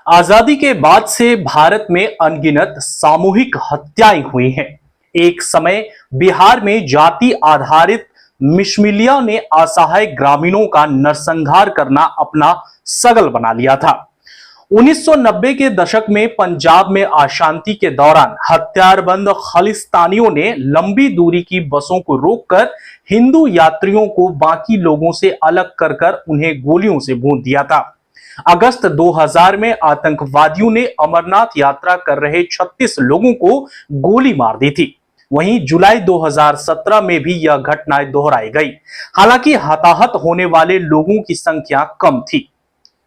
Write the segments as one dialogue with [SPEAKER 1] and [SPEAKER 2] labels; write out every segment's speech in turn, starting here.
[SPEAKER 1] आजादी के बाद से भारत में अनगिनत सामूहिक हत्याएं हुई हैं। एक समय बिहार में जाति आधारित मिशमिलिया ने असहाय ग्रामीणों का नरसंहार करना अपना सगल बना लिया था। 1990 के दशक में पंजाब में अशांति के दौरान हथियारबंद खालिस्तानियों ने लंबी दूरी की बसों को रोककर हिंदू यात्रियों को बाकी लोगों से अलग कर उन्हें गोलियों से भून दिया था। अगस्त 2000 में आतंकवादियों ने अमरनाथ यात्रा कर रहे 36 लोगों को गोली मार दी थी। वहीं जुलाई 2017 में भी यह घटनाएं दोहराई गई। हालांकि हताहत होने वाले लोगों की संख्या कम थी।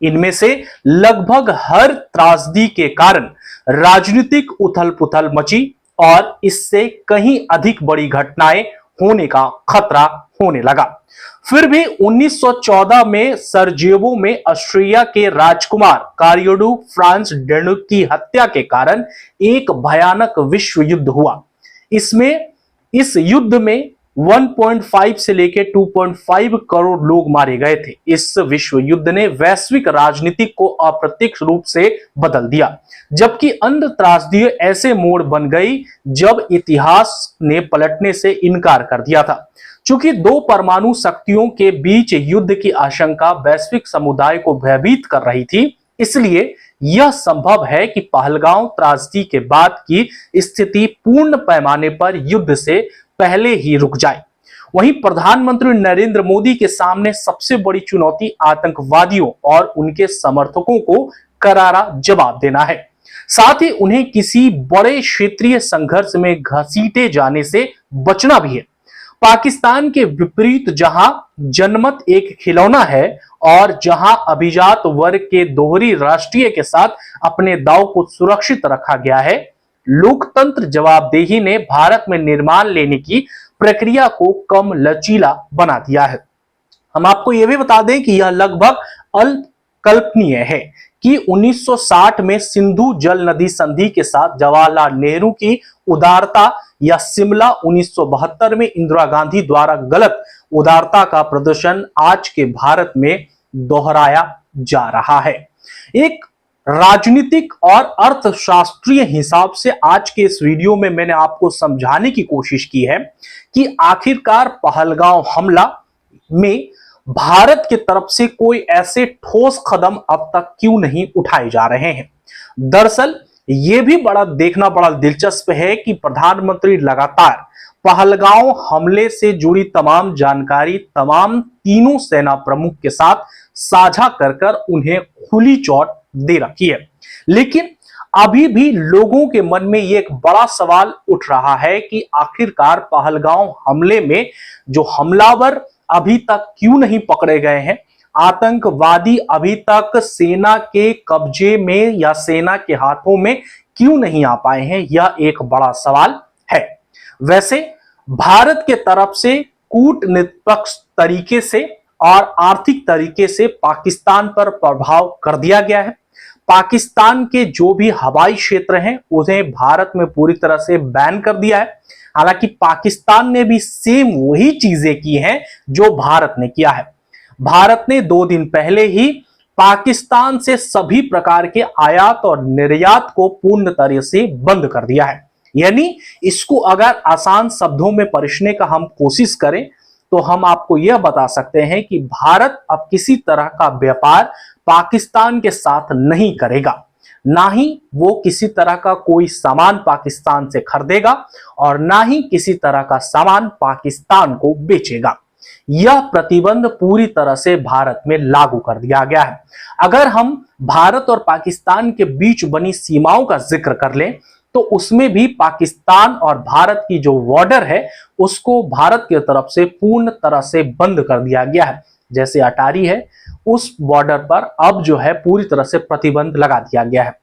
[SPEAKER 1] इनमें से लगभग हर त्रासदी के कारण राजनीतिक उथल-पुथल मची और इससे कहीं अधिक बड़ी घटनाएं होने का खतरा होने लगा। फिर भी 1914 में सरजेवो में ऑस्ट्रिया के राजकुमार कारियोडो फ्रांस डेनुक की हत्या के कारण एक भयानक विश्व युद्ध हुआ। इस युद्ध में 1.5 से लेकर 2.5 करोड़ लोग मारे गए थे। इस विश्व युद्ध ने वैश्विक राजनीति को अप्रत्यक्ष रूप से बदल दिया, जबकि अन्य त्रासदी ऐसे मोड़ बन गई जब इतिहास ने पलटने से इनकार कर दिया था। चूंकि दो परमाणु शक्तियों के बीच युद्ध की आशंका वैश्विक समुदाय को भयभीत कर रही थी, इसलिए यह संभव है कि पहलगांव त्रासदी के बाद की स्थिति पूर्ण पैमाने पर युद्ध से पहले ही रुक जाए। वहीं प्रधानमंत्री नरेंद्र मोदी के सामने सबसे बड़ी चुनौती आतंकवादियों और उनके समर्थकों को करारा जवाब देना है। साथ ही उन्हें किसी बड़े क्षेत्रीय संघर्ष में घसीटे जाने से बचना भी है। पाकिस्तान के विपरीत जहां जनमत एक खिलौना है और जहां अभिजात वर्ग के दोहरी राष्ट्रीय के साथ अपने दांव को सुरक्षित रखा गया है, लोकतंत्र जवाबदेही ने भारत में निर्माण लेने की प्रक्रिया को कम लचीला बना दिया है। हम आपको यह भी बता दें कि यह लगभग अल्पकल्पनीय है कि 1960 में सिंधु जल नदी संधि के साथ जवाहरलाल नेहरू की उदारता या शिमला 1972 में इंदिरा गांधी द्वारा गलत उदारता का प्रदर्शन आज के भारत में दोहराया जा रहा है। एक राजनीतिक और अर्थशास्त्रीय हिसाब से आज के इस वीडियो में मैंने आपको समझाने की कोशिश की है कि आखिरकार पहलगांव हमला में भारत की तरफ से कोई ऐसे ठोस कदम अब तक क्यों नहीं उठाए जा रहे हैं। दरअसल यह भी देखना बड़ा दिलचस्प है कि प्रधानमंत्री लगातार पहलगांव हमले से जुड़ी तमाम जानकारी तमाम तीनों सेना प्रमुख के साथ साझा कर उन्हें खुली चोट दे रखी है। लेकिन अभी भी लोगों के मन में यह एक बड़ा सवाल उठ रहा है कि आखिरकार पहलगांव हमले में जो हमलावर अभी तक क्यों नहीं पकड़े गए हैं, आतंकवादी अभी तक सेना के कब्जे में या सेना के हाथों में क्यों नहीं आ पाए हैं, यह एक बड़ा सवाल है। वैसे भारत के तरफ से कूटनीतिक तरीके से और आर्थिक तरीके से पाकिस्तान पर प्रभाव कर दिया गया है। पाकिस्तान के जो भी हवाई क्षेत्र हैं उन्हें भारत में पूरी तरह से बैन कर दिया है। हालांकि पाकिस्तान ने भी सेम वही चीजें की हैं जो भारत ने किया है। भारत ने 2 दिन पहले ही पाकिस्तान से सभी प्रकार के आयात और निर्यात को पूर्ण तरह से बंद कर दिया है। यानी इसको अगर आसान शब्दों में परिशने का हम कोशिश करें तो हम आपको यह बता सकते हैं कि भारत अब किसी तरह का व्यापार पाकिस्तान के साथ नहीं करेगा, ना ही वो किसी तरह का कोई सामान पाकिस्तान से खरीदेगा और ना ही किसी तरह का सामान पाकिस्तान को बेचेगा। यह प्रतिबंध पूरी तरह से भारत में लागू कर दिया गया है। अगर हम भारत और पाकिस्तान के बीच बनी सीमाओं का जिक्र कर लें तो उसमें भी पाकिस्तान और भारत की जो बॉर्डर है उसको भारत की तरफ से पूर्ण तरह से बंद कर दिया गया है। जैसे अटारी है, उस बॉर्डर पर अब जो है पूरी तरह से प्रतिबंध लगा दिया गया है।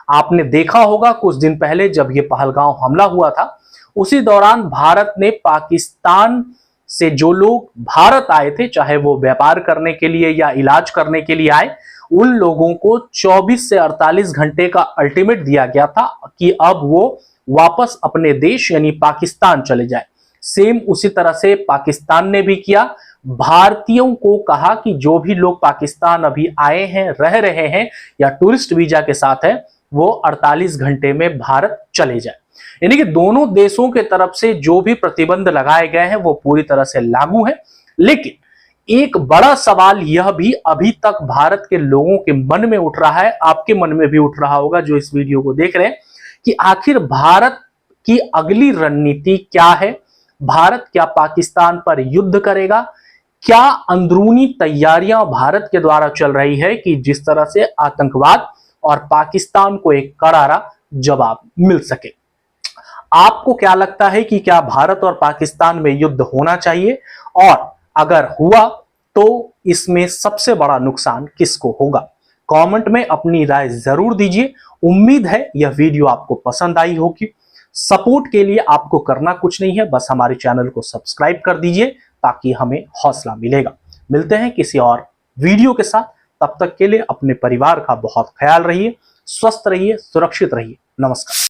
[SPEAKER 1] आपने देखा होगा कुछ दिन पहले जब ये पहलगांव हमला हुआ था, उसी दौरान भारत ने पाकिस्तान से जो लोग भारत आए थे, चाहे वो व्यापार करने के लिए या इलाज करने के लिए आए, उन लोगों को 24 से 48 घंटे का अल्टीमेट दिया गया था कि अब वो वापस अपने देश यानी पाकिस्तान चले जाए। सेम उसी तरह से पाकिस्तान ने भी किया। भारतीयों को कहा कि जो भी लोग पाकिस्तान अभी आए हैं, रह रहे हैं या टूरिस्ट वीजा के साथ है, वो 48 घंटे में भारत चले जाए। यानी कि दोनों देशों के तरफ से जो भी प्रतिबंध लगाए गए हैं वो पूरी तरह से लागू है। लेकिन एक बड़ा सवाल यह भी अभी तक भारत के लोगों के मन में उठ रहा है, आपके मन में भी उठ रहा होगा जो इस वीडियो को देख रहे हैं, कि आखिर भारत की अगली रणनीति क्या है। भारत क्या पाकिस्तान पर युद्ध करेगा? क्या अंदरूनी तैयारियां भारत के द्वारा चल रही है कि जिस तरह से आतंकवाद और पाकिस्तान को एक करारा जवाब मिल सके? आपको क्या लगता है कि क्या भारत और पाकिस्तान में युद्ध होना चाहिए, और अगर हुआ तो इसमें सबसे बड़ा नुकसान किसको होगा? कमेंट में अपनी राय जरूर दीजिए। उम्मीद है यह वीडियो आपको पसंद आई होगी। सपोर्ट के लिए आपको करना कुछ नहीं है, बस हमारे चैनल को सब्सक्राइब कर दीजिए ताकि हमें हौसला मिलेगा। मिलते हैं किसी और वीडियो के साथ, तब तक के लिए अपने परिवार का बहुत ख्याल रहिए, स्वस्थ रहिए, सुरक्षित रहिए। नमस्कार।